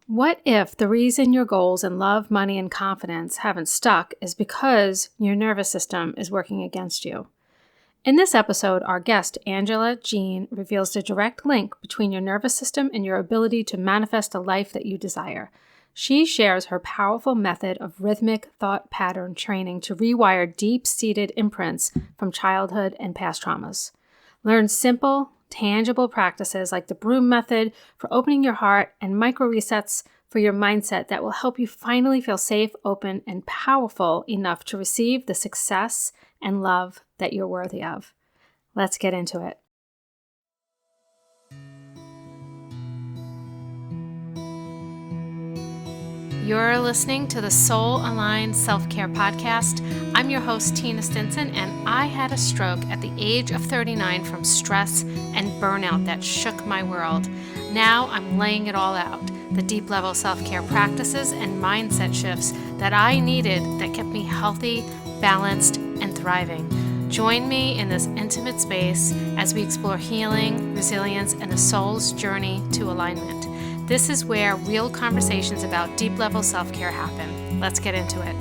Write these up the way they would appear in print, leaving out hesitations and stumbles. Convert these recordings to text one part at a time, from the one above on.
What if the reason your goals in love, money, and confidence haven't stuck is because your nervous system is working against you? In this episode, our guest, Angela Jean, reveals the direct link between your nervous system and your ability to manifest a life that you desire. She shares her powerful method of rhythmic thought pattern training to rewire deep-seated imprints from childhood and past traumas. Learn simple, tangible practices like the Broom Method for opening your heart and micro resets for your mindset that will help you finally feel safe, open, and powerful enough to receive the success and love that you're worthy of. Let's get into it. You're listening to the Soul Aligned Self-Care Podcast. I'm your host, Tina Stinson, and I had a stroke at the age of 39 from stress and burnout that shook my world. Now I'm laying it all out, the deep level self-care practices and mindset shifts that I needed that kept me healthy, balanced, and thriving. Join me in this intimate space as we explore healing, resilience, and the soul's journey to alignment. This is where real conversations about deep-level self-care happen. Let's get into it.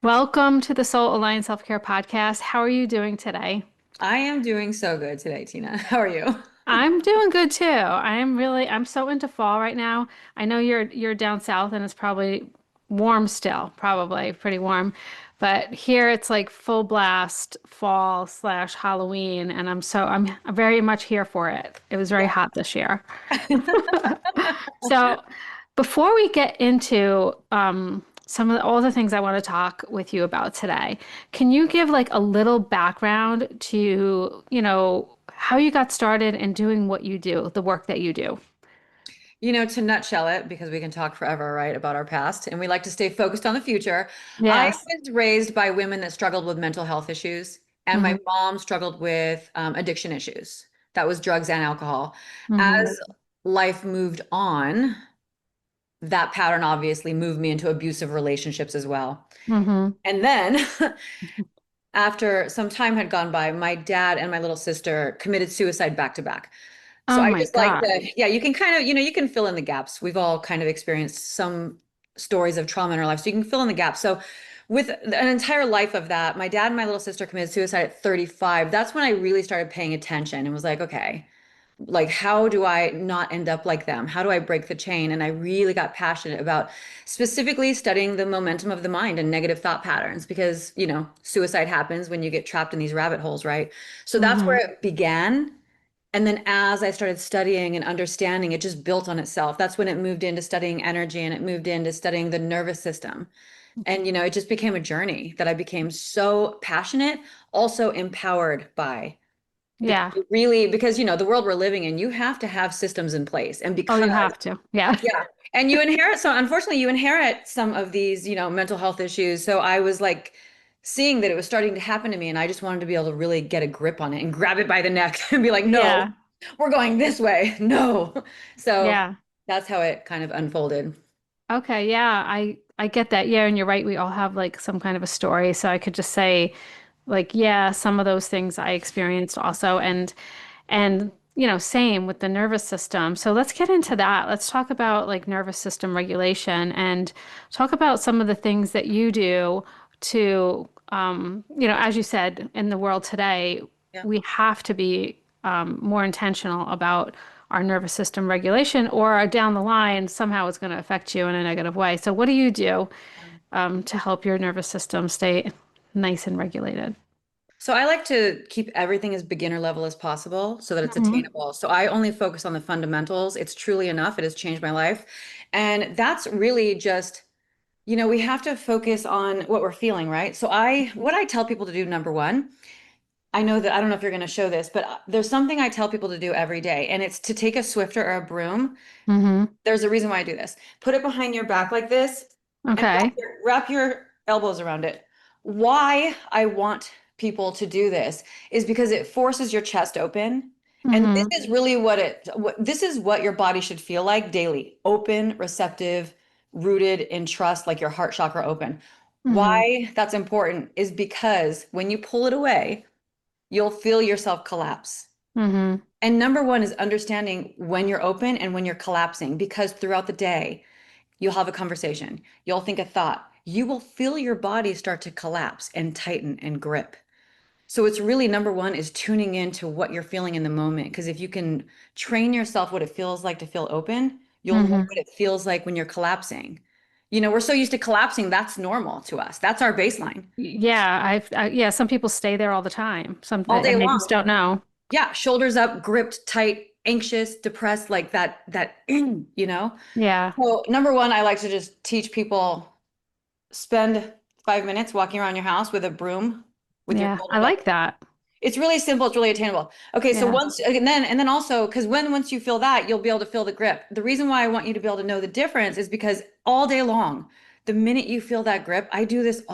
Welcome to the Soul Aligned Self-Care Podcast. How are you doing today? I am doing so good today, Tina. How are you? I'm doing good too. I'm so into fall right now. I know you're down south and it's probably warm still, probably pretty warm. But here it's like full blast fall / Halloween, and I'm very much here for it. It was very hot this year. So before we get into all the things I want to talk with you about today, can you give like a little background to, how you got started in doing what you do, the work that you do? To nutshell it, because we can talk forever, right, about our past, and we like to stay focused on the future. I Yes. was raised by women that struggled with mental health issues, and my Hmm. mom struggled with addiction issues. That was drugs and alcohol. Hmm. As life moved on, that pattern obviously moved me into abusive relationships as well. Hmm. And then after some time had gone by, my dad and my little sister committed suicide back to back. So Oh I my just like God. yeah, you can kind of, you can fill in the gaps. We've all kind of experienced some stories of trauma in our life, so you can fill in the gaps. So with an entire life of that, my dad and my little sister committed suicide at 35. That's when I really started paying attention and was like, okay, like how do I not end up like them? How do I break the chain? And I really got passionate about specifically studying the momentum of the mind and negative thought patterns because, suicide happens when you get trapped in these rabbit holes, right? So that's where Hmm. it began. And then as I started studying and understanding, it just built on itself. That's when it moved into studying energy and it moved into studying the nervous system. And, it just became a journey that I became so passionate, also empowered by. Because Yeah. really, because the world we're living in, you have to have systems in place. And Oh, because, you have to. Yeah. yeah, and you inherit some, unfortunately, you inherit some of these, mental health issues. So I was like seeing that it was starting to happen to me, and I just wanted to be able to really get a grip on it and grab it by the neck and be like, no, Yeah. we're going this way. No. So Yeah. that's how it kind of unfolded. Okay. Yeah. I get that. Yeah. And you're right. We all have like some kind of a story. So I could just say, like, yeah, some of those things I experienced also. And, same with the nervous system. So let's get into that. Let's talk about like nervous system regulation and talk about some of the things that you do to, as you said, in the world today, Yeah. we have to be more intentional about our nervous system regulation, or down the line, somehow it's going to affect you in a negative way. So, what do you do to help your nervous system stay nice and regulated? So I like to keep everything as beginner level as possible so that it's Hmm. attainable. So I only focus on the fundamentals. It's truly enough. It has changed my life. And that's really just, we have to focus on what we're feeling, right? So what I tell people to do, number one, I know that I don't know if you're going to show this, but there's something I tell people to do every day, and it's to take a Swifter or a broom. Hmm. There's a reason why I do this. Put it behind your back like this and Okay. wrap your elbows around it. Why I want people to do this is because it forces your chest open. And this Hmm. is really this is what your body should feel like daily. Open, receptive, rooted in trust, like your heart chakra open. Hmm. Why that's important is because when you pull it away, you'll feel yourself collapse. Mm-hmm. And number one is understanding when you're open and when you're collapsing, because throughout the day, you'll have a conversation, you'll think a thought, you will feel your body start to collapse and tighten and grip. So it's really number one is tuning into what you're feeling in the moment. Because if you can train yourself what it feels like to feel open, you'll know Mm-hmm. what it feels like when you're collapsing. We're so used to collapsing, that's normal to us. That's our baseline Yeah, yeah, some people stay there all the time. all day And they just long. don't know. Yeah, shoulders up, gripped tight, anxious, depressed, like that, you know? Yeah. So number one, I like to just teach people spend 5 minutes walking around your house with a broom with your Yeah. I shoulders up. like that. It's really simple. It's really attainable. Okay, so Yeah. and then also, because once you feel that, you'll be able to feel the grip. The reason why I want you to be able to know the difference is because all day long, the minute you feel that grip, I do this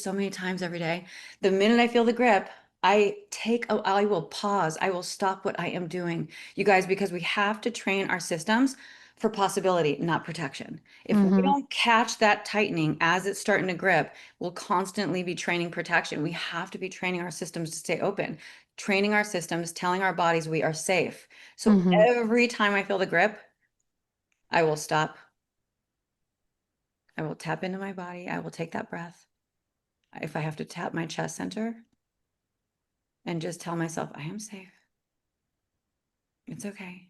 so many times every day. The minute I feel the grip, I will pause. I will stop what I am doing, you guys, because we have to train our systems for possibility, not protection. If we Mm-hmm. don't catch that tightening as it's starting to grip, we'll constantly be training protection. We have to be training our systems to stay open, training our systems, telling our bodies we are safe. So Mm-hmm. every time I feel the grip, I will stop. I will tap into my body. I will take that breath. If I have to tap my chest center and just tell myself, I am safe. It's okay.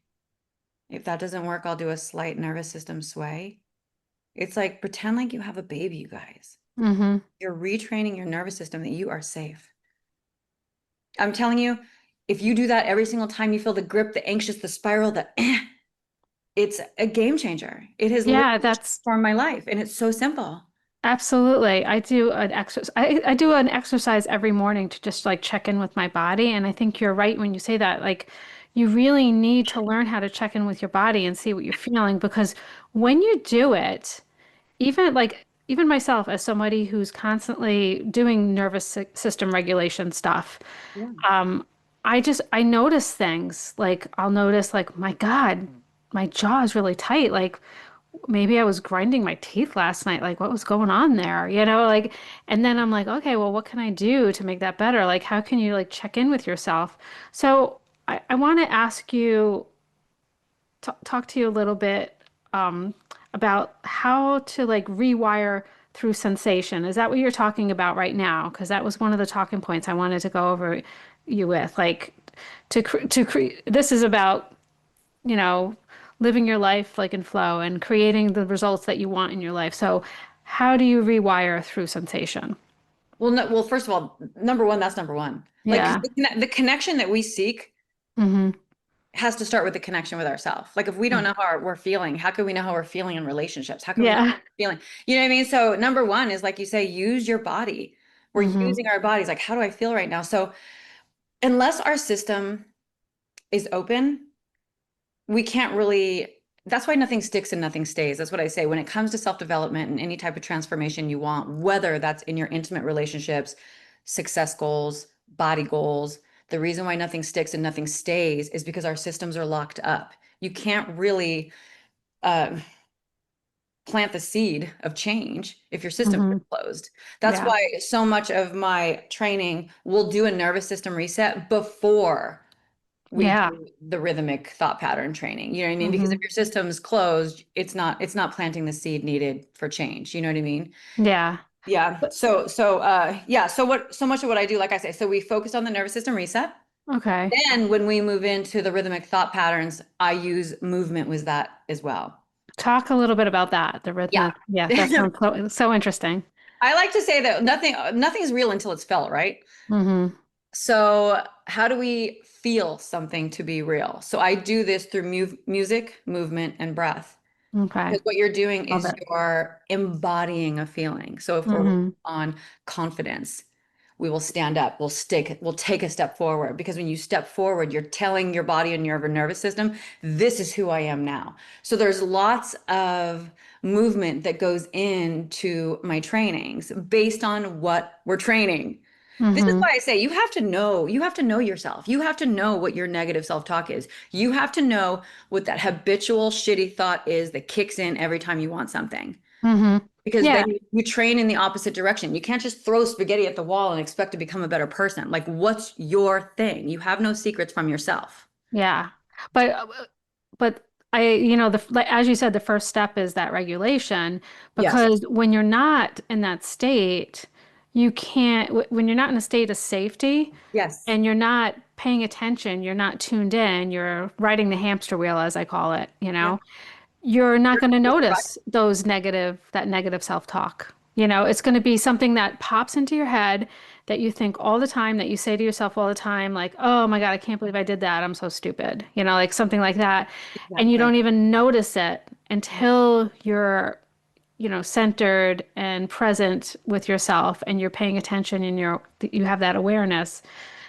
If that doesn't work, I'll do a slight nervous system sway. It's like pretend like you have a baby, you guys. Mm-hmm. You're retraining your nervous system that you are safe. I'm telling you, if you do that every single time you feel the grip, the anxious, the spiral, it's a game changer. It has Yeah, literally that's transformed my life, and it's so simple. absolutely. I do an exercise every morning to just like check in with my body. And I think you're right when you say that. Like, you really need to learn how to check in with your body and see what you're feeling because when you do it, even myself as somebody who's constantly doing system regulation stuff, Yeah. um, I notice things like I'll notice like my God, my jaw is really tight. Like maybe I was grinding my teeth last night. Like what was going on there? Like and then I'm like, okay, well, what can I do to make that better? Like how can you like check in with yourself? So I want to ask you talk to you a little bit about how to like rewire through sensation. Is that what you're talking about right now? Because that was one of the talking points I wanted to go over you with. Like to create, this is about, you know, living your life like in flow and creating the results that you want in your life. So how do you rewire through sensation? Well, no, well, first of all, number one, that's number one. Like Yeah. the connection that we seek Mm-hmm. has to start with the connection with ourselves. Like if we don't know how we're feeling, how can we know how we're feeling in relationships? How can we know how Yeah. we're feeling? You know what I mean? So number one is like you say, use your body. We're Mm-hmm. using our bodies. Like, how do I feel right now? So unless our system is open, we can't really, that's why nothing sticks and nothing stays. That's what I say. When it comes to self-development and any type of transformation you want, whether that's in your intimate relationships, success goals, body goals, the reason why nothing sticks and nothing stays is because our systems are locked up. You can't really uh, plant the seed of change if your systems Mm-hmm. are closed. That's Yeah. why so much of my training will do a nervous system reset before we Yeah. do the rhythmic thought pattern training. You know what I mean? Because Mm-hmm. if your system's closed, it's not planting the seed needed for change. You know what I mean? Yeah. Yeah. So much of what I do, like I say, so we focus on the nervous system reset. Okay. Then when we move into the rhythmic thought patterns, I use movement with that as well. Talk a little bit about that, the Yeah. rhythmic. Yeah, that sounds so interesting. I like to say that nothing's real until it's felt, right? Mm-hmm. So, how do we feel something to be real? So, I do this through music, movement, and breath. Okay. Because what you're doing Love is it. you're embodying a feeling. So, if we're working Mm-hmm. on confidence, we will stand up, we'll take a step forward. Because when you step forward, you're telling your body and your nervous system, this is who I am now. So, there's lots of movement that goes into my trainings based on what we're training. This is Mm-hmm. why I say you have to know yourself. You have to know what your negative self-talk is. You have to know what that habitual shitty thought is that kicks in every time you want something. Mm-hmm. because Yeah. then you train in the opposite direction. You can't just throw spaghetti at the wall and expect to become a better person. Like, what's your thing? You have no secrets from yourself. Yeah. But but like, as you said, the first step is that regulation, Yes. because when you're not in that state, you can't, when you're not in a state of safety Yes. and you're not paying attention, you're not tuned in, you're riding the hamster wheel, as I call it, Yeah. you're not going to Right. notice that negative self-talk. It's going to be something that pops into your head that you think all the time, that you say to yourself all the time, like, oh my God, I can't believe I did that. I'm so stupid. Like something like that. And you Exactly. don't even notice it until you're, centered and present with yourself and you're paying attention and you have that awareness.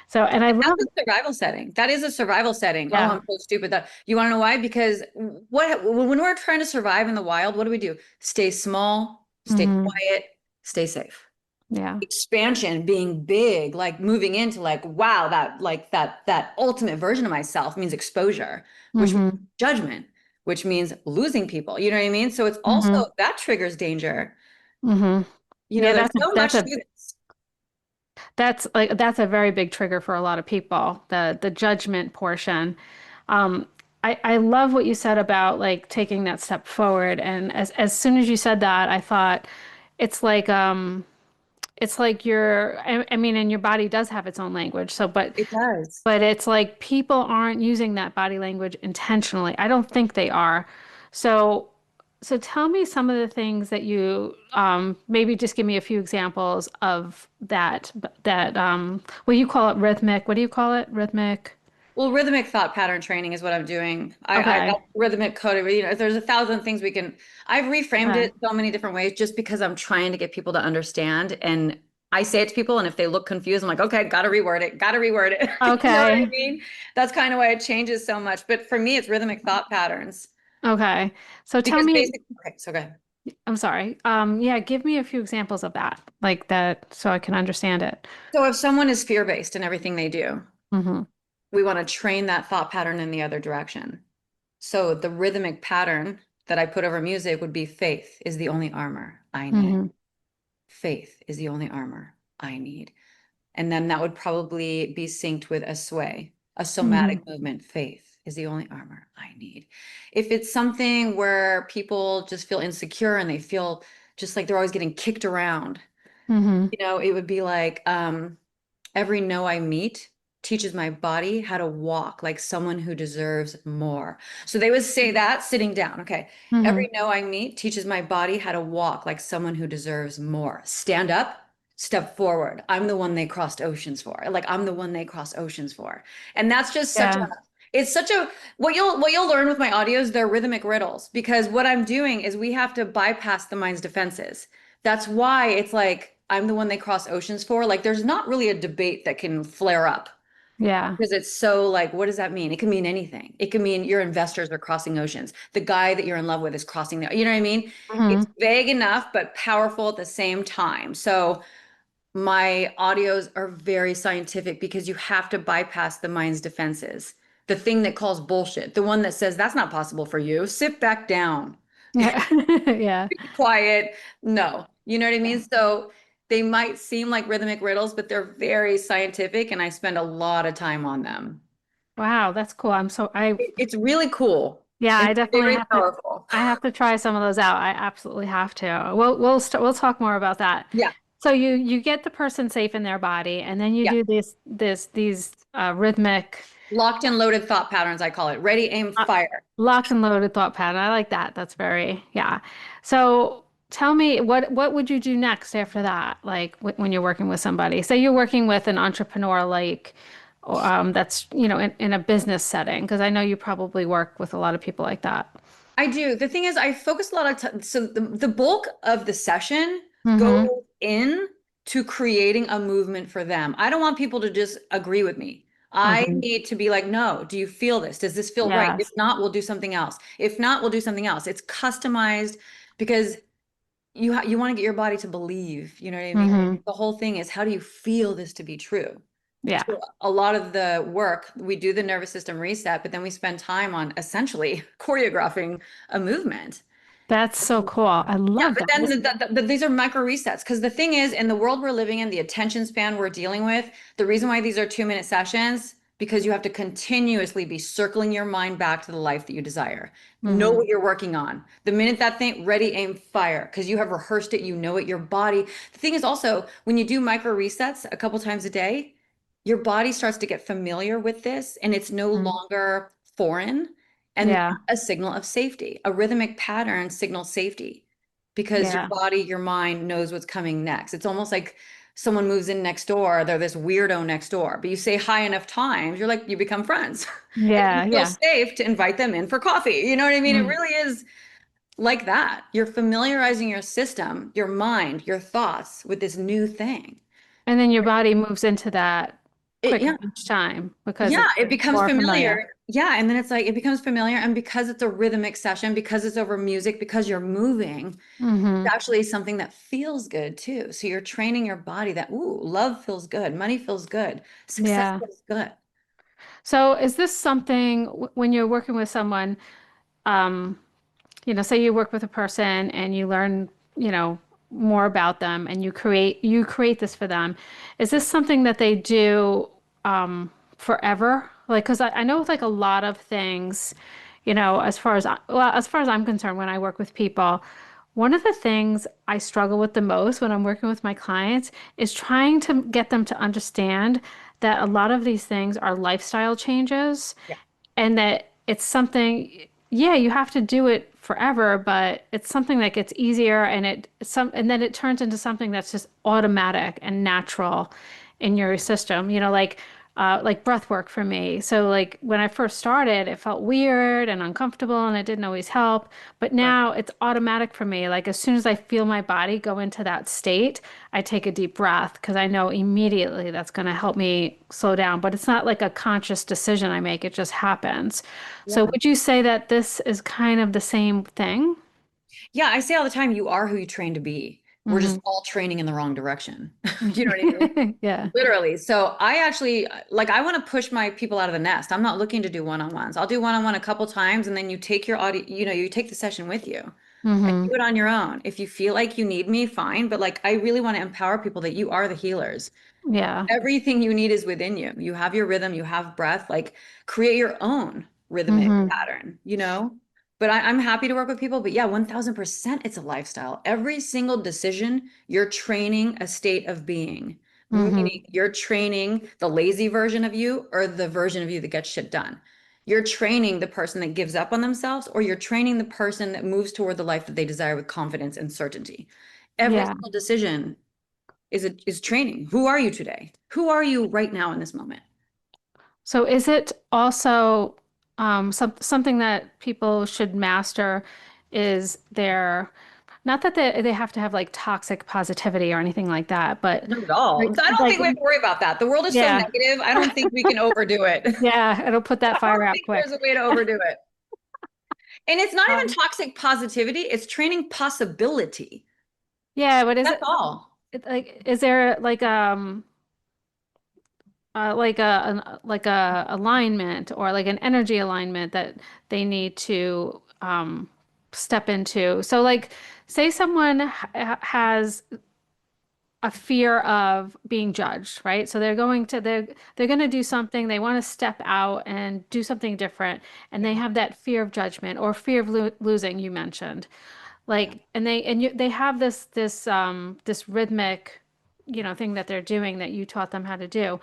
So, and I That's love, a survival setting. That is a survival setting. Oh, yeah. I'm so stupid. That you want to know why? Because when we're trying to survive in the wild, what do we do? Stay small, stay Hmm. quiet, stay safe. Yeah. Expansion, being big, like moving into like, wow, that ultimate version of myself means exposure, which means Hmm. judgment, which means losing people. You know what I mean? So it's also Hmm. that triggers danger. Hmm. Yeah, There's so that's much a to this. that's a very big trigger for a lot of people, the judgment portion. Um, I love what you said about like taking that step forward. And as soon as you said that, I thought it's like I mean, and your body does have its own language. So, It does. but it's like people aren't using that body language intentionally. I don't think they are. So, so tell me some of the things that you maybe just give me a few examples of well, you call it rhythmic. What do you call it? Rhythmic. Well, rhythmic thought pattern training is what I'm doing. I Okay. that's rhythmic code. There's a thousand things we can. I've reframed Okay. it so many different ways just because I'm trying to get people to understand. And I say it to people, and if they look confused, I'm like, okay, gotta reword it, gotta reword it. You know what I Okay. mean? That's kind of why it changes so much. But for me, it's rhythmic thought patterns Okay. So tell because me, basically, okay, so go ahead. I'm sorry. Yeah, give me a few examples of that, like that, so I can understand it. So if someone is fear-based in everything they do, Hmm. we want to train that thought pattern in the other direction. So the rhythmic pattern that I put over music would be faith is the only armor I need. Hmm. Faith is the only armor I need. And then that would probably be synced with a sway, a Hmm. somatic movement. Faith is the only armor I need. If it's something where people just feel insecure and they feel just like they're always getting kicked around, Hmm. it would be like, every no I meet teaches my body how to walk like someone who deserves more. So they would say that sitting down. Okay. Hmm. Every no I meet teaches my body how to walk like someone who deserves more. Stand up, step forward. I'm the one they crossed oceans for. Like I'm the one they crossed oceans for. And that's just Yeah. it's such a what you'll learn with my audios, they're rhythmic riddles because what I'm doing is we have to bypass the mind's defenses. That's why it's like I'm the one they cross oceans for. Like there's not really a debate that can flare up Yeah. because it's so like, what does that mean? It can mean anything. It can mean your investors are crossing oceans. The guy that you're in love with is crossing you know what I mean? It's Hmm. vague enough, but powerful at the same time. So my audios are very scientific because you have to bypass the mind's defenses. The thing that calls bullshit, the one that says that's not possible for you, sit back down. Yeah. Yeah. Quiet. No, you know what I mean? So they might seem like rhythmic riddles, but they're very scientific, and I spend a lot of time on them. Wow, that's cool. It's really cool Yeah, and I definitely very have to powerful. I have to try some of those out. I absolutely have to. We'll talk more about that. Yeah, So you get the person safe in their body, and then you yeah. do these rhythmic Locked and loaded thought patterns, I call it. Ready, aim, uh, fire. locked and loaded thought pattern. I like that. That's very, yeah. So tell me, what would you do next after that? Like when you're working with somebody, say you're working with an entrepreneur, like that's in a business setting, because I know you probably work with a lot of people like that. I do. The thing is, I focus a lot of time. So the bulk of the session Mm-hmm. goes in to creating a movement for them. I don't want people to just agree with me. I Mm-hmm. need to be like, no, do you feel this? Does this feel right? If Yes. not, we'll do something else. If not, we'll do something else. It's customized because you want to get your body to believe, you know what I mean? Mm-hmm. The whole thing is how do you feel this to be true? Yeah. So a lot of the work, we do the nervous system reset, but then we spend time on essentially choreographing a movement. That's so cool. I Yeah, love but that. then these are micro resets because the thing is, in the world we're living in, the attention span we're dealing with, the reason why these are 2-minute sessions, because you have to continuously be circling your mind back to the life that you desire. Know Mm-hmm. what you're working on. The minute that thing, ready, aim, fire, because you have rehearsed it, you know it, your body. The thing is also, when you do micro resets a couple times a day, your body starts to get familiar with this and it's no Mm-hmm. longer foreign and Yeah. a signal of safety. A rhythmic pattern signals safety because your Yeah. body, your mind knows what's coming next. It's almost like someone moves in next door, they're this weirdo next door, but you say hi enough times, you're like, you become friends. And you Yeah. feel Yeah. safe to invite them in for coffee. You know what I mean? It Mm. really is like that. You're familiarizing your system, your mind, your thoughts with this new thing. And then your body moves into that quicker Yeah, each time because yeah, it's it becomes more familiar. familiar. Yeah, and then it's like it becomes familiar. And because it's a rhythmic session, because it's over music, because you're moving, Mm-hmm. it's actually something that feels good too. So you're training your body that, ooh, love feels good, money feels good, success Yeah. feels good. So is this something when you're working with someone, um, say you work with a person and you learn, more about them and you create this for them. Is this something that they do forever? Like, because I know with like a lot of things, as far as I'm concerned, when I work with people, one of the things I struggle with the most when I'm working with my clients is trying to get them to understand that a lot of these things are lifestyle changes Yeah. and that it's something, yeah, you have to do it forever, but it's something that gets easier and then it turns into something that's just automatic and natural in your system, like breath work for me. So like when I first started, it felt weird and uncomfortable and it didn't always help. But Right. now it's automatic for me. Like as soon as I feel my body go into that state, I take a deep breath because I know immediately that's going to help me slow down. But it's not like a conscious decision I make, it just happens. So Yeah. would you say that this is kind of the same thing? Yeah, I say all the time, you are who you train to be. We're just Hmm. all training in the wrong direction. You know what I mean? Yeah. Literally. So I actually like I want to push my people out of the nest. I'm not looking to do one-on-ones. I'll do one-on-one a couple times and then you take your audio, you take the session with you and Hmm. do it on your own. If you feel like you need me, fine. But like I really want to empower people that you are the healers. Yeah. Everything you need is within you. You have your rhythm, you have breath, like create your own rhythmic Hmm. pattern, you know? But I'm happy to work with people. But yeah, 1000% it's a lifestyle. Every single decision, you're training a state of being, Hmm. meaning you're training the lazy version of you or the version of you that gets shit done. You're training the person that gives up on themselves, or you're training the person that moves toward the life that they desire with confidence and certainty. Every Yeah. single decision is training. Who are you today? Who are you right now in this moment? So is it also something that people should master is their, not that they have to have like toxic positivity or anything like that, but Not at all. like I don't like think we have to worry about that. The world is so yeah, negative. I don't think we can overdo it. yeah, it'll put that I fire don't out think there's quick. a way to overdo it. And it's not even Um, toxic positivity, it's training possibility. yeah, but is That's all. like is there like a alignment or like an energy alignment that they need to step into? So like say someone has a fear of being judged, right? So they're going to do something, they want to step out and do something different, and Yeah. they have that fear of judgment or fear of losing you mentioned. Yeah. Like they have this rhythmic, thing that they're doing that you taught them how to do.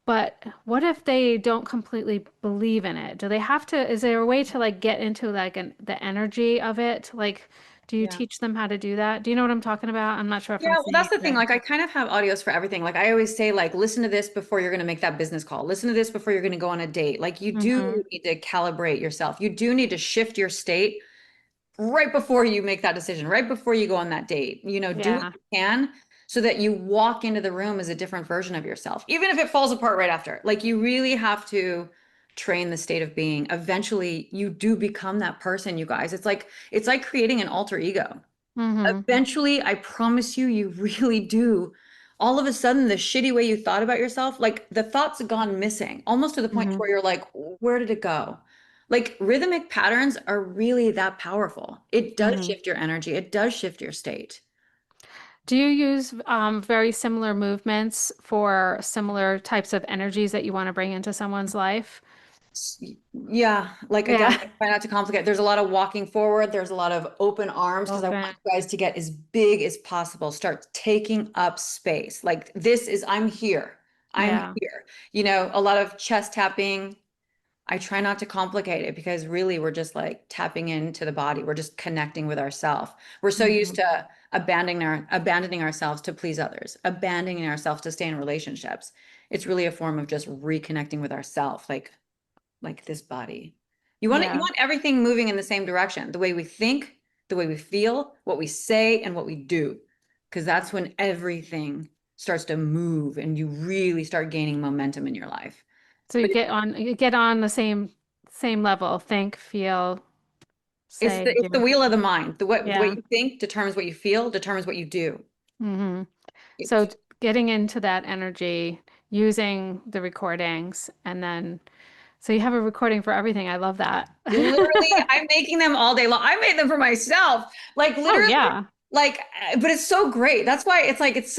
But what if they don't completely believe in it? Do they have to, is there a way to like get into like the energy of it? Like, do you Yeah. teach them how to do that? Do you know what I'm talking about? I'm not sure if Yeah, I'm well, saying that's it the thing. right. Like, I kind of have audios for everything. Like, I always say, like, listen to this before you're going to make that business call. Listen to this before you're going to go on a date. Like, you Mm-hmm. do need to calibrate yourself. You do need to shift your state right before you make that decision, right before you go on that date. Do what Yeah. you can so that you walk into the room as a different version of yourself, even if it falls apart right after. Like you really have to train the state of being. Eventually, you do become that person, you guys. It's like creating an alter ego. Mm-hmm. Eventually, I promise you, you really do. All of a sudden, the shitty way you thought about yourself, like the thoughts have gone missing, almost to the point Mm-hmm. where you're like, where did it go? Like rhythmic patterns are really that powerful. It does Hmm. shift your energy. It does shift your state. Do you use very similar movements for similar types of energies that you want to bring into someone's life? Yeah, like again, Yeah. I try not to complicate. There's a lot of walking forward. There's a lot of open arms because I want Open. you guys to get as big as possible. Start taking up space. Like this is, I'm here. I'm Yeah. here. You know, a lot of chest tapping. I try not to complicate it because really we're just like tapping into the body. We're just connecting with ourselves. We're so used Hmm. to abandoning ourselves to please others, abandoning ourselves to stay in relationships. It's really a form of just reconnecting with ourselves, like this body. You Yeah. want everything moving in the same direction. The way we think, the way we feel, what we say, and what we do. Because that's when everything starts to move and you really start gaining momentum in your life. So But you get on the same level, think, feel, say, it's the do. wheel of the mind. The way Yeah. you think determines what you feel, determines what you do. Hmm. So It's getting into that energy, using the recordings, and then so you have a recording for everything. I love that. literally, I'm making them all day long. I made them for myself. Like Oh literally, yeah. like, but it's so great. That's why it's like it's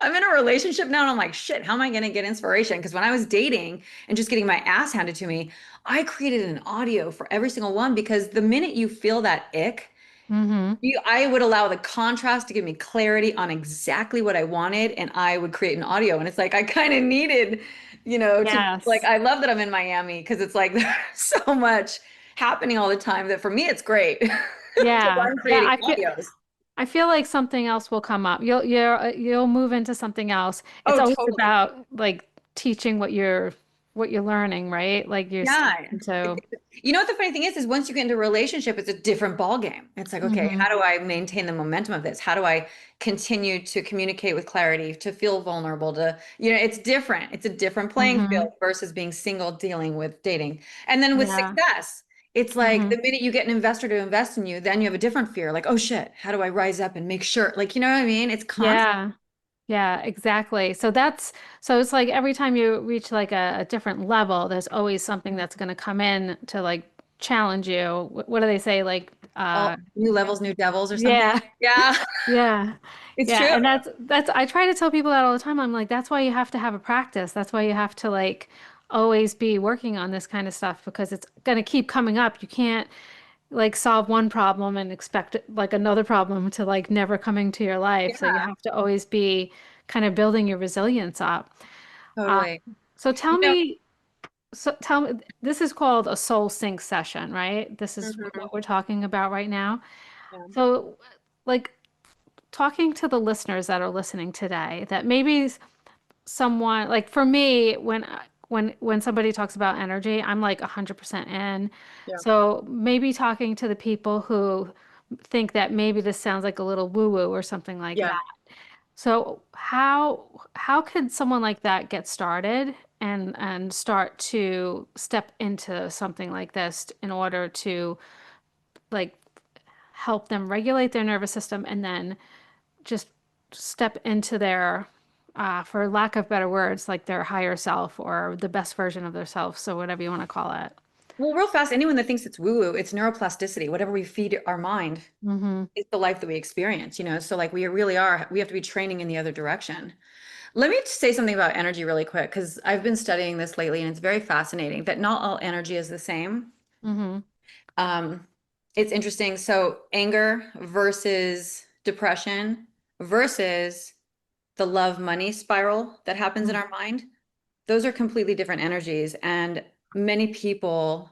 I'm in a relationship now and I'm like, shit, how am I gonna get inspiration? Because when I was dating and just getting my ass handed to me, I created an audio for every single one because the minute you feel that ick, Hmm. I would allow the contrast to give me clarity on exactly what I wanted, and I would create an audio. And it's like I kind of needed, to like Yes. I love that I'm in Miami because it's like there's so much happening all the time that for me it's great because Yeah. I'm Yeah. creating audios. I feel like something else will come up. You'll move into something else. It's Oh, always totally. about like teaching what you're learning, right? Like you're stepping Yeah. into. You know what the funny thing is once you get into a relationship, it's a different ball game. It's like, okay, Hmm. how do I maintain the momentum of this? How do I continue to communicate with clarity, to feel vulnerable, it's different. It's a different playing Hmm. field versus being single, dealing with dating. And then with Yeah. success, it's like the Hmm. minute you get an investor to invest in you, then you have a different fear, like, oh shit, how do I rise up and make sure? Like, you know what I mean? It's constant. Yeah. Yeah, exactly. So it's like every time you reach like a different level, there's always something that's going to come in to like challenge you. What do they say? Like, All new levels, new devils or something. yeah. Yeah, Yeah. it's Yeah. true. And that's I try to tell people that all the time. I'm like, that's why you have to have a practice. That's why you have to like always be working on this kind of stuff because it's gonna keep coming up. You can't like solve one problem and expect like another problem to like never coming to your life. So you Yeah, have to always be kind of building your resilience up. Uh, totally. so You know, tell me, this is called a soul sync session, right? This is mhm. what we're talking about right now. Yeah. So like talking to the listeners that are listening today that maybe someone like for me when somebody talks about energy I'm like 100% in, Yeah. so maybe talking to the people who think that maybe this sounds like a little woo woo or something like Yeah. that. So how could someone like that get started and start to step into something like this in order to like help them regulate their nervous system and then just step into their, for lack of better words, like their higher self or the best version of their self. So whatever you want to call it. Well, real fast, anyone that thinks it's woo-woo, it's neuroplasticity. Whatever we feed our mind Hmm. is the life that we experience. So like we really are, we have to be training in the other direction. Let me say something about energy really quick, because I've been studying this lately and it's very fascinating that not all energy is the same. Hmm. Um, it's interesting. So anger versus depression versus the love money spiral that happens in our mind, those are completely different energies. And many people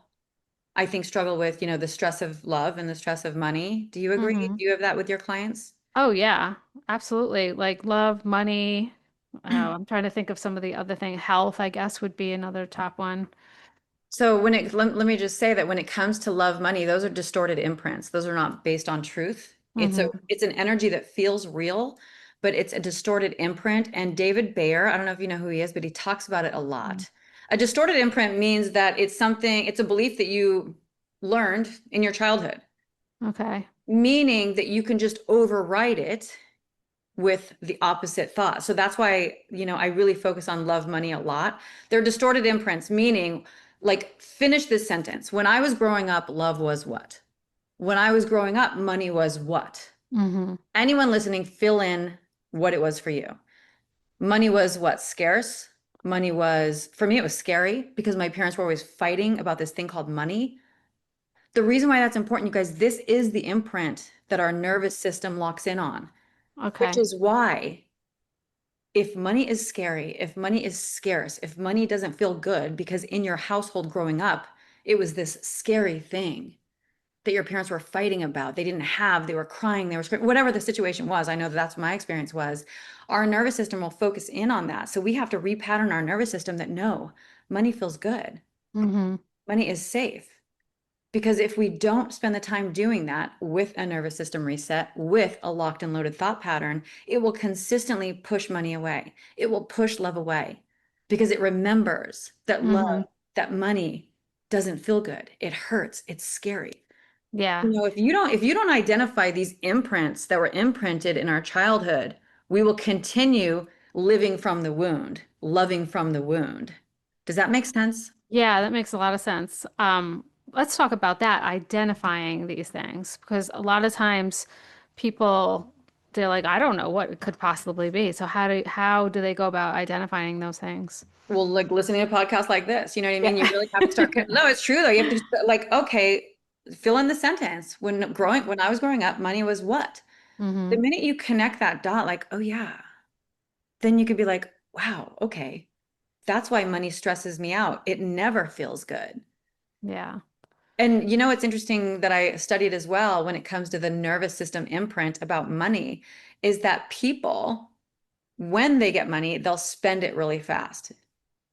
I think struggle with, the stress of love and the stress of money. Do you agree? Hmm. Do you have that with your clients? Oh yeah, absolutely. Like love, money. I'm trying to think of some of the other things. Health, I guess, would be another top one. So let me just say that when it comes to love money, those are distorted imprints. Those are not based on truth. Hmm. It's an energy that feels real, but it's a distorted imprint. And David Bayer, I don't know if you know who he is, but he talks about it a lot. A distorted imprint means that it's a belief that you learned in your childhood, Okay. meaning that you can just override it with the opposite thought. So that's why, I really focus on love money a lot. They're distorted imprints, meaning like finish this sentence. When I was growing up, love was what? When I was growing up, money was what? Mm-hmm. Anyone listening, fill in what it was for you. Money was what? Scarce. Money was, for me, it was scary because my parents were always fighting about this thing called money. The reason why that's important, you guys, this is the imprint that our nervous system locks in on, which Okay. is why if money is scary, if money is scarce, if money doesn't feel good, because in your household growing up, it was this scary thing that your parents were fighting about. They didn't have, they were crying, they were screaming, whatever the situation was. I know that that's my experience was. Our nervous system will focus in on that. So we have to repattern our nervous system that no, money feels good. Mm-hmm. Money is safe. Because if we don't spend the time doing that with a nervous system reset, with a locked and loaded thought pattern, it will consistently push money away. It will push love away because it remembers that Mm-hmm. love, that money doesn't feel good. It hurts. It's scary. Yeah. If you don't identify these imprints that were imprinted in our childhood, we will continue living from the wound, loving from the wound. Does that make sense? Yeah, that makes a lot of sense. Let's talk about that, identifying these things, because a lot of times people they're like, I don't know what it could possibly be. So how do they go about identifying those things? Well, like listening to podcasts like this, you know what I mean? You Yeah. really have to start. No, it's true though. You have to just like, okay, fill in the sentence. When I was growing up, money was what? Mm-hmm. The minute you connect that dot, like, oh yeah, then you could be like, wow, okay, that's why money stresses me out. It never feels good. Yeah. And you know, it's interesting that I studied as well when it comes to the nervous system imprint about money is that people, when they get money, they'll spend it really fast.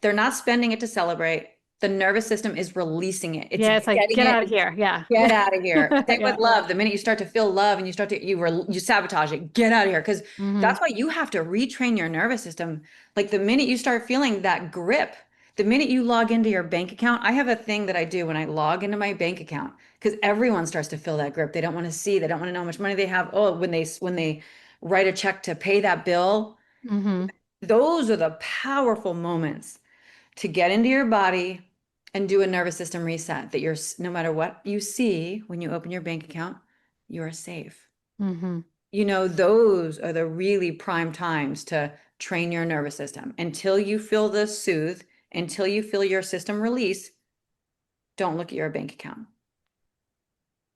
They're not spending it to celebrate. The nervous system is releasing it. It's Yeah, it's like, getting get it. out of here. Yeah. Get Yeah. out of here. Same with Yeah. love. The minute you start to feel love and you start to you sabotage it, get out of here. Because Mm-hmm. that's why you have to retrain your nervous system. Like the minute you start feeling that grip, the minute you log into your bank account, I have a thing that I do when I log into my bank account because everyone starts to feel that grip. They don't want to see, they don't want to know how much money they have. Oh, when they write a check to pay that bill, Mm-hmm. those are the powerful moments to get into your body and do a nervous system reset that you're no matter what you see when you open your bank account, you are safe. Mm-hmm. Those are the really prime times to train your nervous system. Until you feel the soothe, until you feel your system release, don't look at your bank account.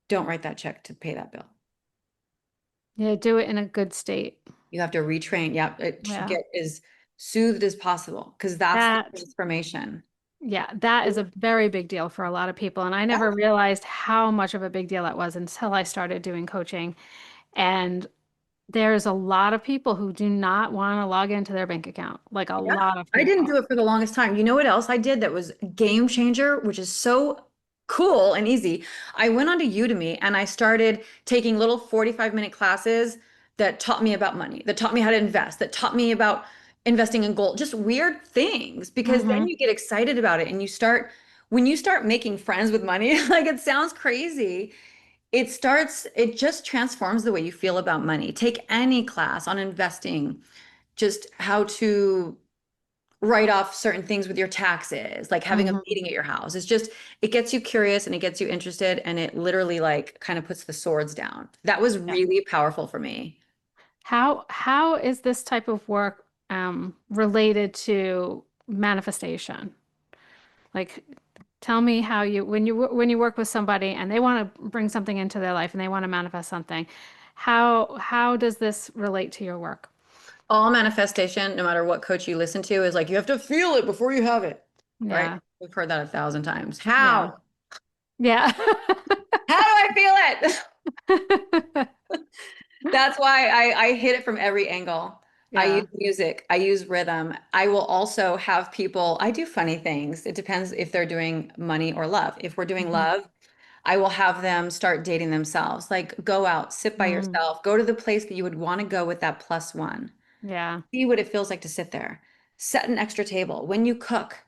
Don't write that check to pay that bill. Yeah, do it in a good state. You have to retrain. Yeah, Yeah. get as soothed as possible because that's the That transformation. Yeah, that is a very big deal for a lot of people. And I Yeah. never realized how much of a big deal that was until I started doing coaching. And there's a lot of people who do not want to log into their bank account, like a Yeah, lot of I didn't people. do it for the longest time. You know what else I did that was game changer, which is so cool and easy? I went onto Udemy and I started taking little 45-minute classes that taught me about money, that taught me how to invest, that taught me about investing in gold, just weird things, because then Hmm. you get excited about it and when you start making friends with money, like it sounds crazy, it just transforms the way you feel about money. Take any class on investing, just how to write off certain things with your taxes, like having a Hmm. meeting at your house. It gets you curious and it gets you interested and it literally like kind of puts the swords down. That was Yeah. really powerful for me. How is this type of work related to manifestation? Like, tell me how you when you work with somebody and they want to bring something into their life and they want to manifest something, how does this relate to your work? All manifestation, no matter what coach you listen to, is like you have to feel it before you have it, right? Yeah. We've heard that 1,000 times. Yeah. Yeah. How do I feel it? That's why I hit it from every angle. I use Yeah. music, I use rhythm. I will also have people, I do funny things. It depends if they're doing money or love. If we're doing Hmm. love, I will have them start dating themselves. Like go out, sit by Mm. yourself, go to the place that you would want to go with that plus one. Yeah. See what it feels like to sit there. Set an extra table. When you cook,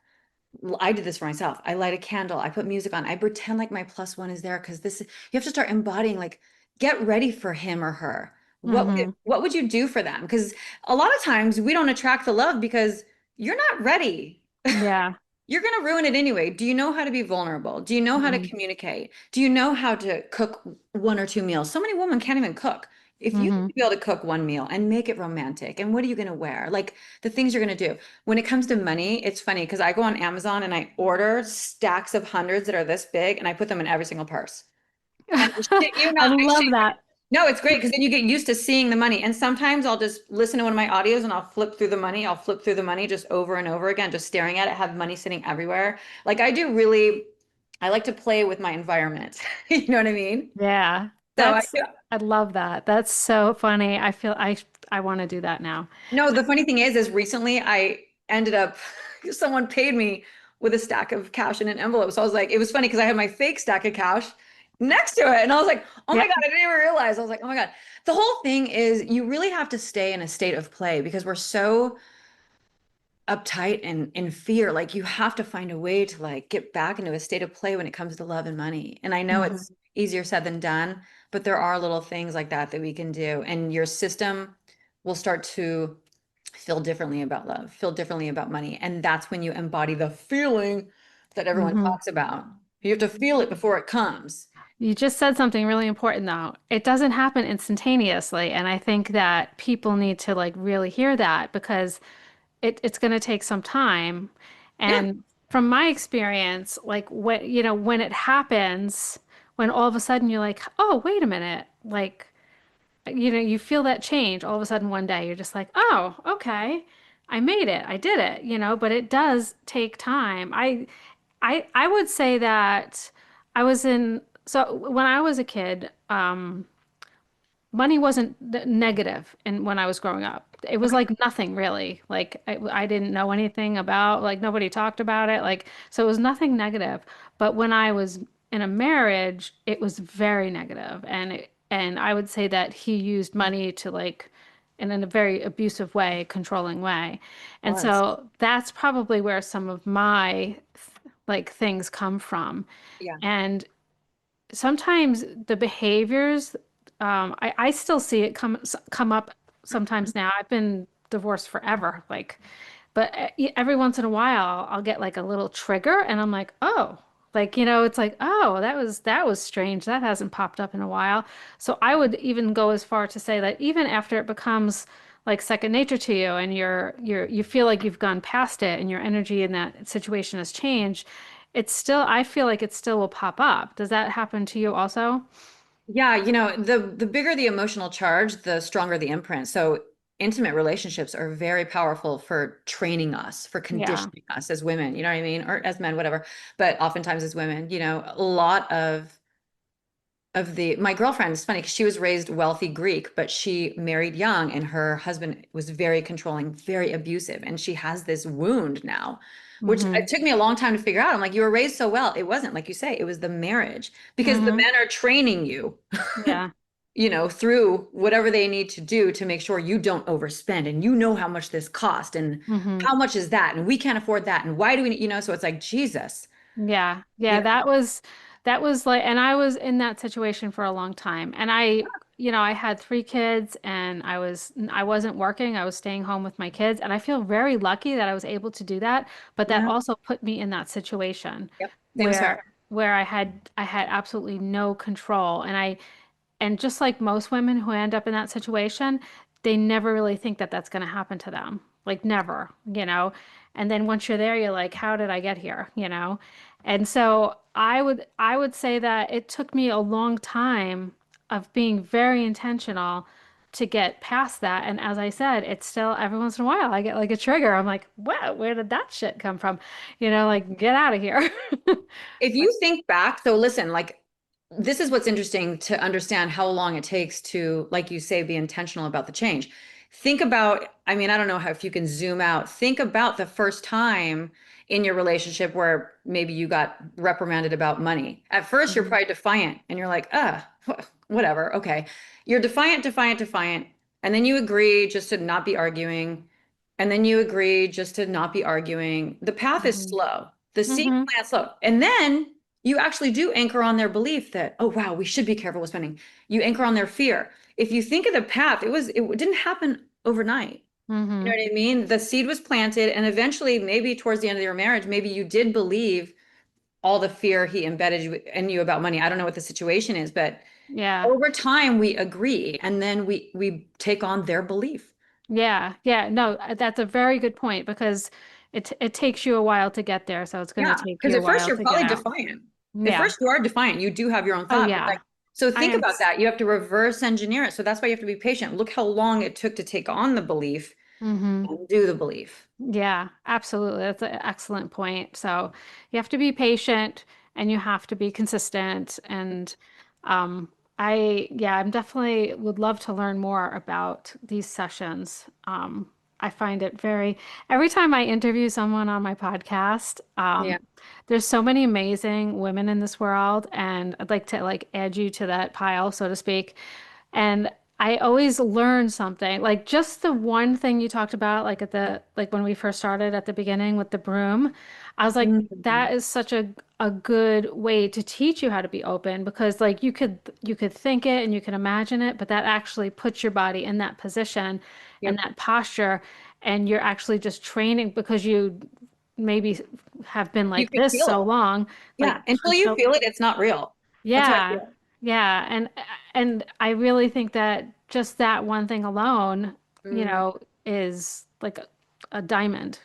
I did this for myself. I light a candle. I put music on. I pretend like my plus one is there because you have to start embodying like get ready for him or her. Hmm. What would you do for them? Because a lot of times we don't attract the love because you're not ready. Yeah. you're going to ruin it anyway. Do you know how to be vulnerable? Do you know how to Mhm. communicate? Do you know how to cook one or two meals? So many women can't even cook. If you Mhm. need to be able to cook one meal and make it romantic, and what are you going to wear? Like the things you're going to do. When it comes to money, it's funny because I go on Amazon and I order stacks of hundreds that are this big and I put them in every single purse. And I shit you I not, love that. no, it's great because then you get used to seeing the money. And sometimes I'll just listen to one of my audios and I'll flip through the money. I'll flip through the money just over and over again, just staring at it, have money sitting everywhere. Like I do really, I like to play with my environment. You know what I mean? Yeah. So I That's I love that. That's so funny. I feel I want to do that now. no, the funny thing is recently I ended up, someone paid me with a stack of cash in an envelope. So I was like, it was funny because I had my fake stack of cash next to it. And I was like, oh my Yeah. God, I didn't even realize. I was like, oh my God. The whole thing is you really have to stay in a state of play because we're so uptight and in fear. Like you have to find a way to like get back into a state of play when it comes to love and money. And I know Mhm. it's easier said than done, but there are little things like that that we can do. And your system will start to feel differently about love, feel differently about money. And that's when you embody the feeling that everyone Mhm. talks about. You have to feel it before it comes. You just said something really important though. It doesn't happen instantaneously, and I think that people need to like really hear that because it's going to take some time. Yeah. And from my experience, like when when it happens, when all of a sudden you're like, "Oh, wait a minute." Like you feel that change all of a sudden one day. You're just like, "Oh, okay. I made it. I did it." But it does take time. I would say that I was in so when I was a kid, money wasn't negative and when I was growing up. It was Okay. like nothing really. Like I didn't know anything about, like nobody talked about it. Like so it was nothing negative. But when I was in a marriage, it was very negative. And I would say that he used money to like in a very abusive way, controlling way. And Was. so that's probably where some of my like things come from. Yeah. And sometimes the behaviors, I still see it come up sometimes now. I've been divorced forever, like, but every once in a while I'll get like a little trigger, and I'm like, oh, like it's like, oh, that was strange. That hasn't popped up in a while. So I would even go as far to say that even after it becomes like second nature to you, and you feel like you've gone past it, and your energy in that situation has changed, it's still, I feel like it still will pop up. Does that happen to you also? Yeah, the bigger the emotional charge, the stronger the imprint. So intimate relationships are very powerful for training us, for Yeah. conditioning us as women, you know what I mean? Or as men, whatever. But oftentimes as women, a lot of the my girlfriend is funny because she was raised wealthy Greek, but she married young and her husband was very controlling, very abusive. And she has this wound now, which it Mm-hmm. took me a long time to figure out. I'm like, you were raised so well. It wasn't like you say, it was the marriage because the Mm-hmm. men are training you, Yeah. through whatever they need to do to make sure you don't overspend and you know how much this cost and Mm-hmm. how much is that and we can't afford that and why do we, so it's like Jesus, Yeah. you Yeah. know. That was like, and I was in that situation for a long time. And I had 3 kids and I wasn't working. I was staying home with my kids. And I feel very lucky that I was able to do that. But that Yeah. also put me in that situation Yep. Same as her. where I had absolutely no control. And just like most women who end up in that situation, they never really think that that's going to happen to them. Like never. And then once you're there, you're like, how did I get here? And so I would say that it took me a long time of being very intentional to get past that. And as I said, it's still every once in a while I get like a trigger. I'm like, wow, where did that shit come from? Like get out of here. If But you think back, so listen, like this is what's interesting to understand how long it takes to, like you say, be intentional about the change. Think about, I mean, I don't know how if you can zoom out. Think about the first time in your relationship where maybe you got reprimanded about money. At first, you're Mhm. probably defiant and you're like, whatever, okay. You're defiant, defiant, defiant. And then you agree just to not be arguing. And then you agree just to not be arguing. The path is Mhm. slow. The seed Mhm. plant's slow. And then you actually do anchor on their belief that, oh wow, we should be careful with spending. You anchor on their fear. If you think of the path, it didn't happen overnight. You know Mm-hmm. what I mean? The seed was planted, and eventually, maybe towards the end of your marriage, maybe you did believe all the fear he embedded in you about money. I don't know what the situation is, but Yeah. over time we agree, and then we take on their belief. Yeah. Yeah. No, that's a very good point because it takes you a while to get there, so it's going to Yeah, take because you a at first while you're to get probably out. defiant. At Yeah. first you are defiant. You do have your own Oh thought, but yeah. like, so I think am. about that. You have to reverse engineer it. So that's why you have to be patient. Look how long it took to take on the belief Mm-hmm. and do the belief. Yeah, absolutely. That's an excellent point. So you have to be patient and you have to be consistent. And um, I'm definitely would love to learn more about these sessions. I find it every time I interview someone on my podcast, Yeah. there's so many amazing women in this world, and I'd like to like add you to that pile, so to speak. And I always learn something. Like just the one thing you talked about, like like when we first started at the beginning with the broom, I was like, Mhm. that is such a good way to teach you how to be open because like you could think it and you can imagine it, but that actually puts your body in that position and Yep. that posture, and you're actually just training because you maybe have been You like can this feel so it. long, Yeah. like Until you until feel it, it's not real. That's how I yeah. feel. Yeah, and I really think that just that one thing alone, Mm, is like a diamond,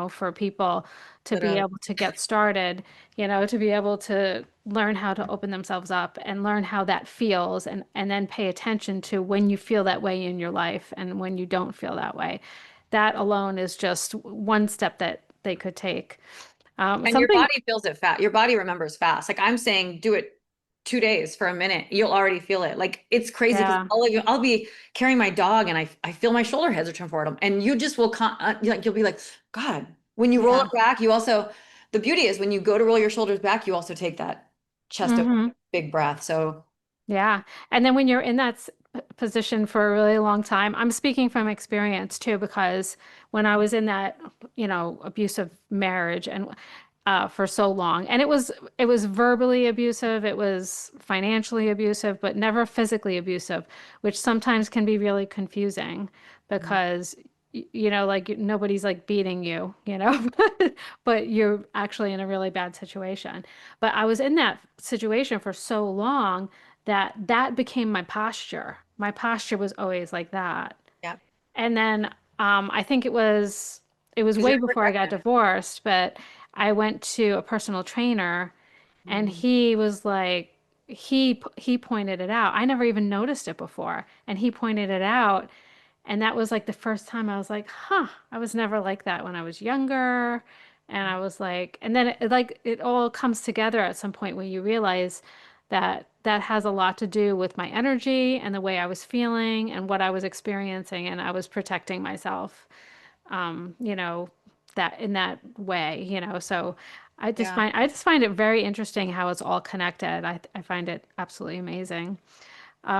for people to be literally. able to get started, to be able to learn how to open themselves up and learn how that feels and then pay attention to when you feel that way in your life and when you don't feel that way. That alone is just one step that they could take. And your Something, body feels it fast. Your body remembers fast. Like I'm saying, do it 2 days for a minute. You'll already feel it. Like it's crazy because yeah. I'll be carrying my dog and I feel my shoulder heads are turned forward. And you just will like you'll be like, God, when you roll Yeah. it back, you also the beauty is when you go to roll your shoulders back, you also take that chest open, Hmm. big breath. So Yeah. And then when you're in that position for a really long time, I'm speaking from experience too, because when I was in that, abusive marriage and for so long, and it was verbally abusive, it was financially abusive, but never physically abusive, which sometimes can be really confusing because like nobody's like beating you, but you're actually in a really bad situation. But I was in that situation for so long that became my posture. My posture was always like that. yeah, And then I think it was because way you're before I got protected. divorced, but I went to a personal trainer and Mm. he was like he pointed it out. I never even noticed it before, and he pointed it out, and that was like the first time I was like, "Huh, I was never like that when I was younger." And I was like, and then it all comes together at some point when you realize that that has a lot to do with my energy and the way I was feeling and what I was experiencing, and I was protecting myself, um, you know, that in that way, So Yeah. I just find it very interesting how it's all connected. I find it absolutely amazing.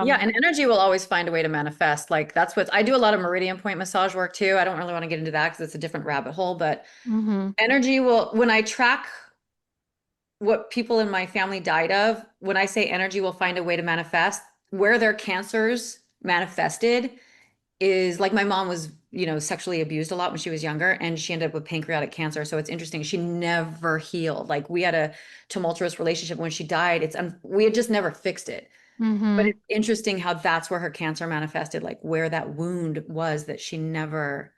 Yeah, Um, and energy will always find a way to manifest. Like that's what I do a lot of meridian point massage work too. I don't really want to get into that because it's a different rabbit hole, but mhm. energy will, when I track what people in my family died of, when I say energy will find a way to manifest, where their cancers manifested is like my mom was, sexually abused a lot when she was younger and she ended up with pancreatic cancer. So it's interesting. She never healed. Like we had a tumultuous relationship when she died. We had just never fixed it. But Mhm. it's interesting how that's where her cancer manifested, like where that wound was that she never,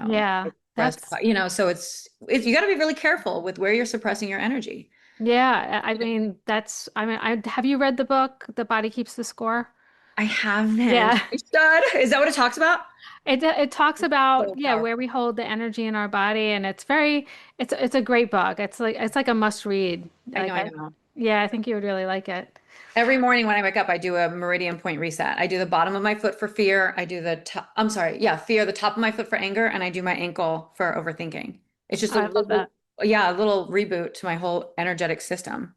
Yeah, expressed, that's so it's you got to be really careful with where you're suppressing your energy. yeah. I mean, have you read the book The Body Keeps the Score? I haven't. Yeah. I should. Is that what it talks about? It talks about So where powerful. we hold the energy in our body, and it's a great book. It's like a must read. I know, Like I I know. Yeah, I think you would really like it. Every morning when I wake up, I do a meridian point reset. I do the bottom of my foot for fear. I do the top, I'm sorry, yeah, fear, the top of my foot for anger, and I do my ankle for overthinking. It's just a I love little, that. yeah, a little reboot to my whole energetic system.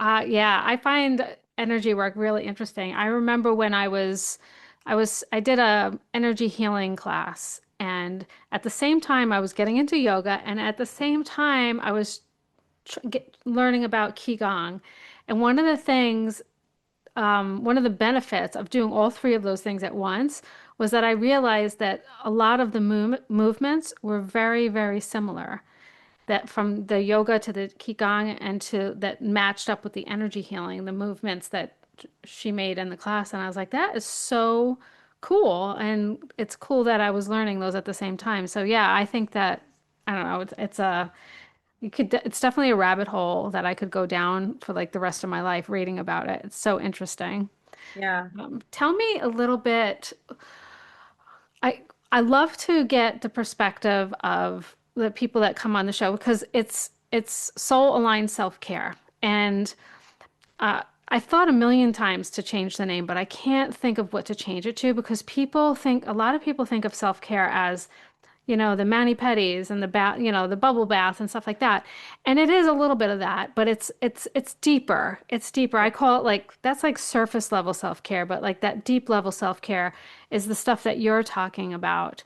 Yeah, I find energy work really interesting. I remember when I did a energy healing class, and at the same time I was getting into yoga, and at the same time I was learning about qigong. And one of the benefits of doing all three of those things at once was that I realized that a lot of the movements were very, very similar. That from the yoga to the qigong and to that matched up with the energy healing, the movements that she made in the class. And I was like, that is so cool. And it's cool that I was learning those at the same time. So yeah, I think that, I don't know, it's definitely a rabbit hole that I could go down for like the rest of my life reading about it. It's so interesting. Yeah. Tell me a little bit. I I love to get the perspective of the people that come on the show because it's soul aligned self-care. And I thought a million times to change the name, but I can't think of what to change it to because a lot of people think of self-care as, the mani-pedis and the bath, the bubble bath and stuff like that. And it is a little bit of that, but it's deeper. It's deeper. I call it like that's like surface level self-care, but like that deep level self-care is the stuff that you're talking about.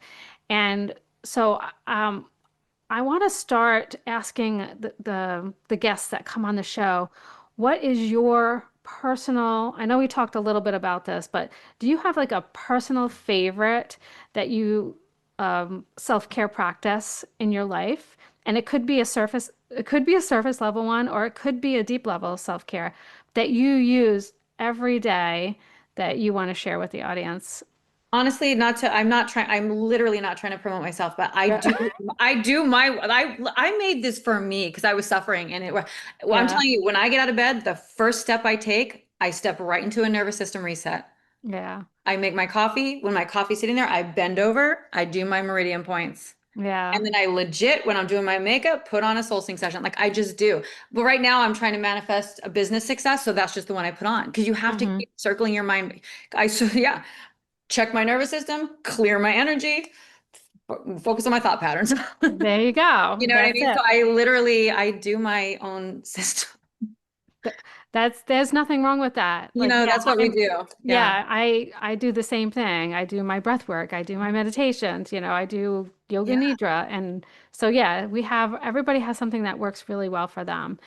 And so I want to start asking the guests that come on the show, what is your personal, I know we talked a little bit about this, but do you have like a personal favorite that you self-care practice in your life? And it could be a surface level one, or it could be a deep level self-care that you use every day that you want to share with the audience. Honestly, I'm literally not trying to promote myself, but Yeah. I made this for me because I was suffering well, I'm Yeah. telling you, when I get out of bed, the first step I step right into a nervous system reset. Yeah. I make my coffee. When my coffee's sitting there, I bend over, I do my meridian points. Yeah. And then I legit, when I'm doing my makeup, put on a soul sync session. Like I just do. But right now I'm trying to manifest a business success. So that's just the one I put on because you have to Hmm. keep circling your mind. So yeah, check my nervous system, clear my energy, focus on my thought patterns. There you go. You know what I That's mean? So it. I do my own system. Th- there's nothing wrong with that. You Like, know, yeah, that's what we do. Yeah. I do the same thing. I do my breath work, I do my meditations, I do yoga Yeah. nidra. And so yeah, everybody has something that works really well for them.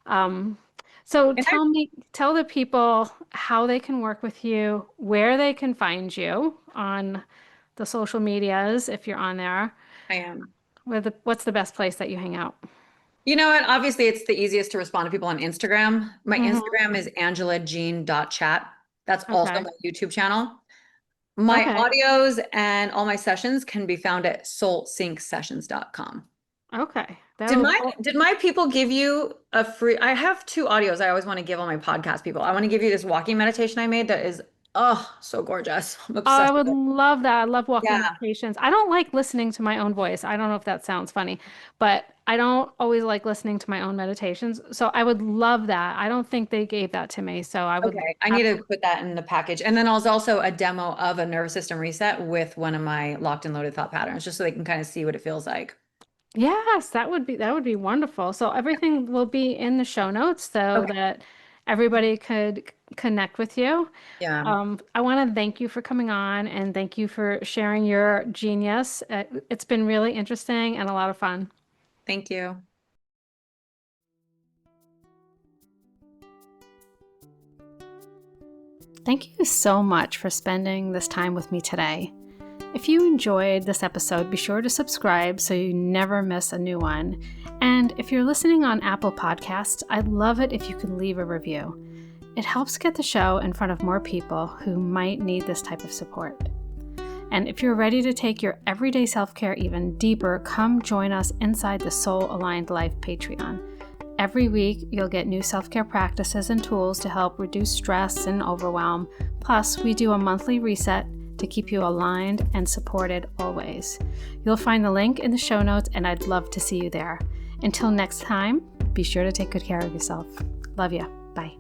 Um, so And I, tell the people how they can work with you, where they can find you on the social medias if you're on there. I am. What's the best place that you hang out? You know what? Obviously, it's the easiest to respond to people on Instagram. My Hmm. Instagram is angelajean.chat. That's also Okay. my YouTube channel. My Okay. audios and all my sessions can be found at soulsyncsessions.com. Okay. Did That'll my did my people give you a free? I have two audios I always want to give all my podcast people. I want to give you this walking meditation I made that is so gorgeous. I'm Oh, I obsessed would with it. love that. I love walking Yeah. meditations. I don't like listening to my own voice. I don't know if that sounds funny, but I don't always like listening to my own meditations. So I would love that. I don't think they gave that to me. So I would Okay. I need to absolutely. put that in the package. And then there's also a demo of a nervous system reset with one of my locked and loaded thought patterns, just so they can kind of see what it feels like. Yes, that would be wonderful. So everything will be in the show notes so Okay. that everybody could connect with you. Yeah. I want to thank you for coming on and thank you for sharing your genius. It's been really interesting and a lot of fun. Thank you. Thank you so much for spending this time with me today. If you enjoyed this episode, be sure to subscribe so you never miss a new one. And if you're listening on Apple Podcasts, I'd love it if you could leave a review. It helps get the show in front of more people who might need this type of support. And if you're ready to take your everyday self-care even deeper, come join us inside the Soul Aligned Life Patreon. Every week, you'll get new self-care practices and tools to help reduce stress and overwhelm. Plus, we do a monthly reset to keep you aligned and supported always. You'll find the link in the show notes, and I'd love to see you there. Until next time, be sure to take good care of yourself. Love you. Bye.